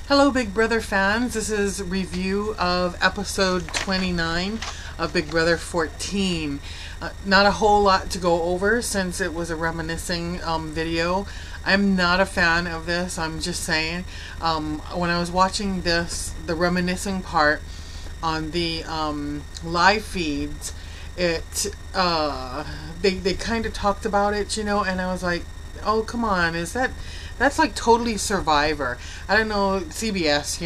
Hello, Big Brother fans. This is a review of episode 29 of Big Brother 14. Not a whole lot to go over since it was a reminiscing video. I'm not a fan of this. I'm just saying. When I was watching this, the reminiscing part on the live feeds, they kind of talked about it, and I was like, oh, come on, that's like totally Survivor. I don't know, CBS,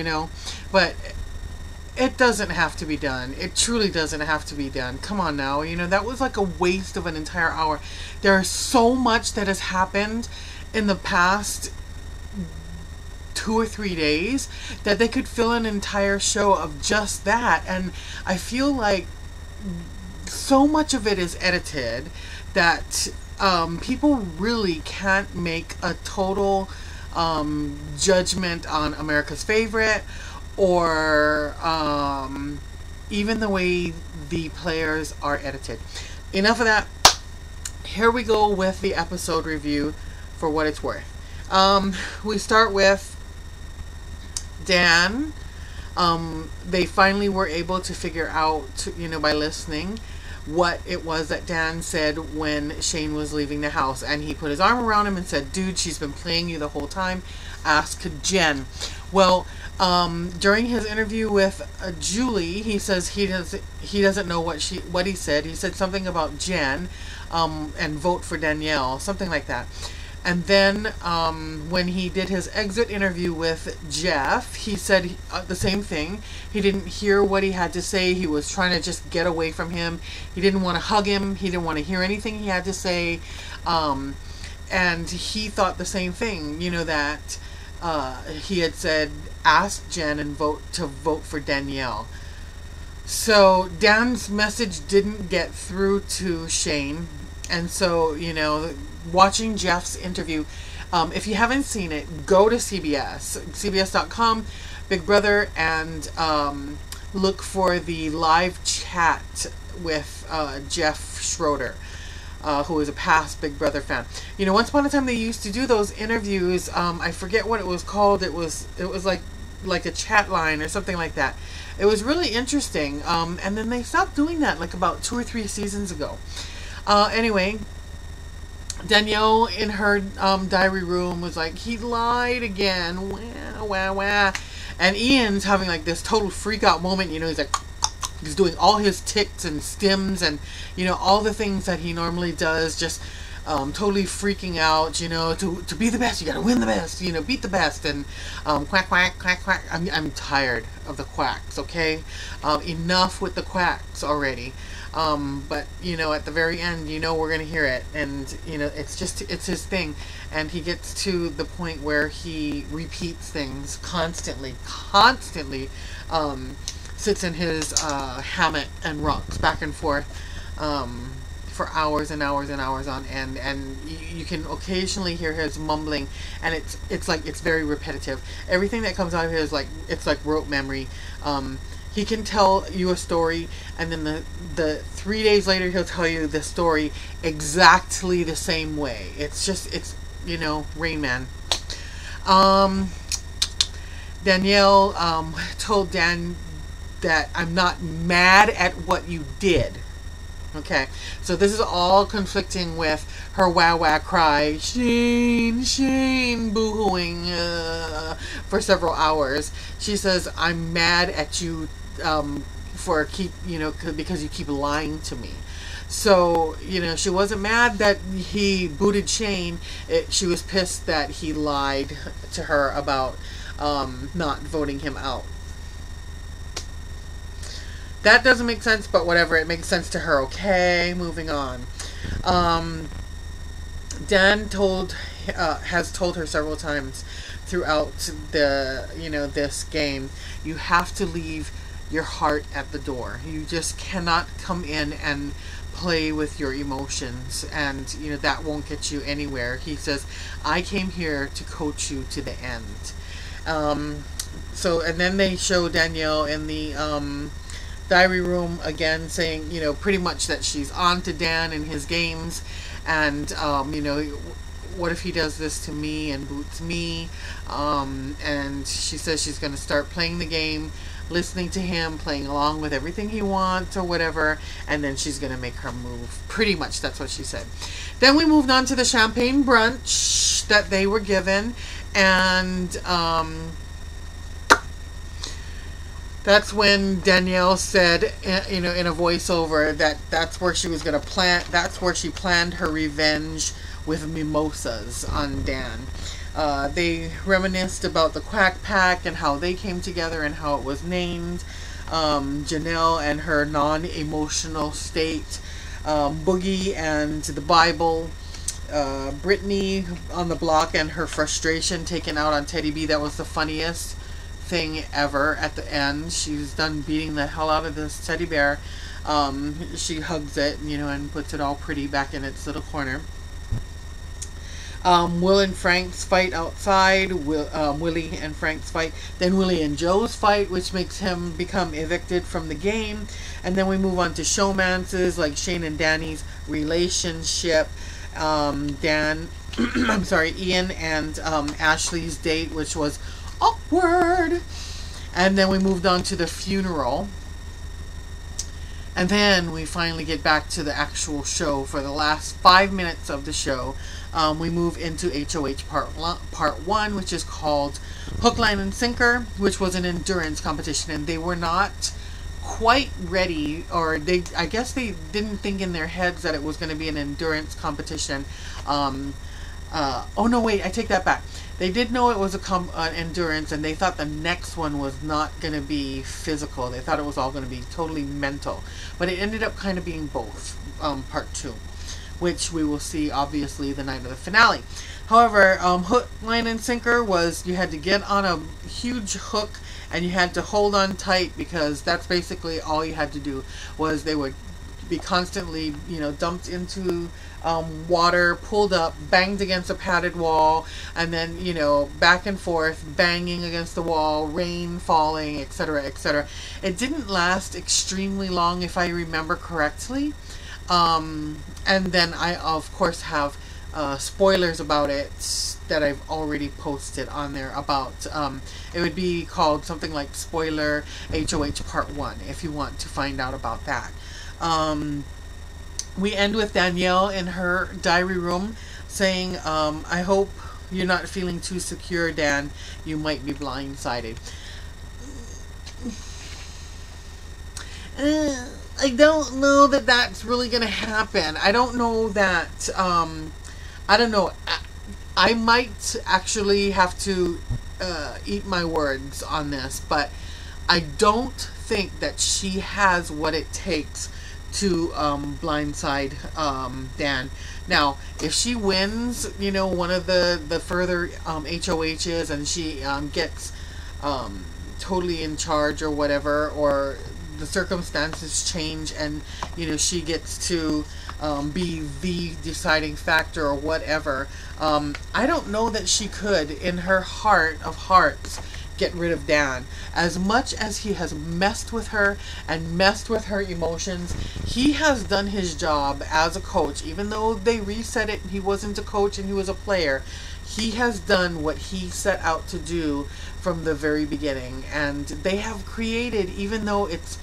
but it doesn't have to be done. It truly doesn't have to be done. Come on now, that was like a waste of an entire hour. There's so much that has happened in the past 2 or 3 days that they could fill an entire show of just that. And I feel like so much of it is edited that people really can't make a total judgment on America's Favorite or even the way the players are edited. Enough of that. Here we go with the episode review for what it's worth. We start with Dan. They finally were able to figure out, by listening, what it was that Dan said when Shane was leaving the house. And he put his arm around him and said, dude, she's been playing you the whole time. Ask Jen. Well, during his interview with Julie, he says he doesn't know what he said. He said something about Jen and vote for Danielle, something like that. And then when he did his exit interview with Jeff, he said the same thing. He didn't hear what he had to say. He was trying to just get away from him. He didn't want to hug him. He didn't want to hear anything he had to say. And he thought the same thing, that he had said, ask Jen and vote for Danielle. So Dan's message didn't get through to Shane. And so, watching Jeff's interview, if you haven't seen it, go to cbs.com, Big Brother, and look for the live chat with Jeff Schroeder, who is a past Big Brother fan. Once upon a time they used to do those interviews. I forget what it was called. It was like a chat line or something like that. It was really interesting. And then they stopped doing that like about 2 or 3 seasons ago. Anyway, Danielle in her diary room was like, he lied again. Wah, wah, wah. And Ian's having like this total freak out moment. He's like, he's doing all his ticks and stims and, all the things that he normally does, just totally freaking out, to be the best. You gotta win the best, beat the best. And quack, quack, quack, quack. I'm tired of the quacks, okay? Enough with the quacks already. But at the very end, we're gonna hear it, and it's his thing, and he gets to the point where he repeats things constantly, sits in his hammock and rocks back and forth for hours and hours and hours on end, and you can occasionally hear his mumbling, and it's very repetitive. Everything that comes out of here is it's like rote memory. He can tell you a story, and then the 3 days later he'll tell you the story exactly the same way. It's Rain Man. Danielle told Dan that I'm not mad at what you did. Okay, so this is all conflicting with her wah wah cry, Shane, boo-hooing for several hours. She says, I'm mad at you because you keep lying to me. So, she wasn't mad that he booted Shane. She was pissed that he lied to her about not voting him out. That doesn't make sense, but whatever, it makes sense to her. Okay, moving on. Dan has told her several times throughout this game, you have to leave your heart at the door. You just cannot come in and play with your emotions, and that won't get you anywhere. He says, I came here to coach you to the end. So, and then they show Danielle in the diary room again, saying, pretty much that she's on to Dan and his games, and, what if he does this to me and boots me? And she says she's going to start playing the game, listening to him, playing along with everything he wants or whatever, and then she's going to make her move. Pretty much that's what she said. Then we moved on to the champagne brunch that they were given, and that's when Danielle said, in a voiceover, that's where she was going to that's where she planned her revenge with mimosas on Dan. They reminisced about the Quack Pack and how they came together and how it was named. Janelle and her non-emotional state. Boogie and the Bible. Brittany on the block and her frustration taken out on Teddy B. That was the funniest thing ever at the end. She's done beating the hell out of this teddy bear. She hugs it, and puts it all pretty back in its little corner. Will and Frank's fight outside. Willie and Frank's fight. Then Willie and Joe's fight, which makes him become evicted from the game. And then we move on to showmances like Shane and Danny's relationship. I'm sorry, Ian and Ashley's date, which was awkward. And then we moved on to the funeral. And then we finally get back to the actual show. For the last 5 minutes of the show, we move into HOH part 1, which is called Hook, Line, and Sinker, which was an endurance competition. And they were not quite ready, or I guess they didn't think in their heads that it was going to be an endurance competition. Oh no, wait, I take that back. They did know it was an endurance, and they thought the next one was not going to be physical. They thought it was all going to be totally mental. But it ended up kind of being both, part 2, which we will see, obviously, the night of the finale. However, Hook, Line, and Sinker was you had to get on a huge hook, and you had to hold on tight, because that's basically all you had to do. Was they would be constantly, dumped into water, pulled up, banged against a padded wall, and then, back and forth, banging against the wall, rain falling, etc., etc. It didn't last extremely long, if I remember correctly. And then I, of course, have spoilers about it that I've already posted on there about, it would be called something like Spoiler HOH Part 1, if you want to find out about that. We end with Danielle in her diary room saying, I hope you're not feeling too secure, Dan. You might be blindsided. I don't know that that's really going to happen. I don't know that, I don't know. I might actually have to eat my words on this, but I don't think that she has what it takes to blindside Dan. Now, if she wins, one of the further HOHs, and she gets totally in charge or whatever, or the circumstances change and she gets to be the deciding factor or whatever, I don't know that she could, in her heart of hearts, get rid of Dan. As much as he has messed with her and messed with her emotions, he has done his job as a coach. Even though they reset it, he wasn't a coach and he was a player. He has done what he set out to do from the very beginning. And they have created, even though it's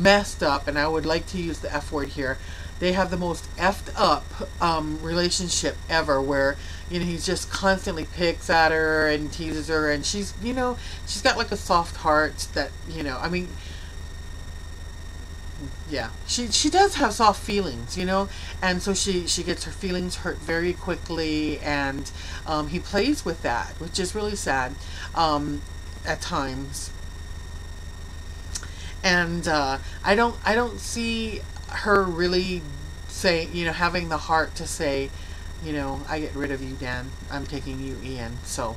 messed up, and I would like to use the F word here, they have the most effed up relationship ever, where he's just constantly picks at her and teases her, and she's she's got like a soft heart that I mean, yeah, she does have soft feelings, and so she gets her feelings hurt very quickly, and he plays with that, which is really sad at times. And I don't see her really say, having the heart to say, I get rid of you, Dan. I'm taking you, Ian. So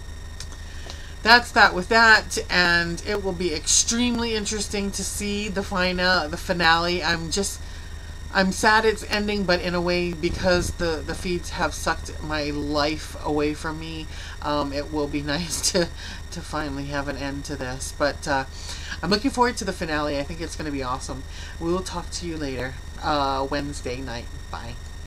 that's that with that, and it will be extremely interesting to see the finale. I'm sad it's ending, but in a way, because the feeds have sucked my life away from me, it will be nice to finally have an end to this. But I'm looking forward to the finale. I think it's going to be awesome. We will talk to you later, Wednesday night. Bye.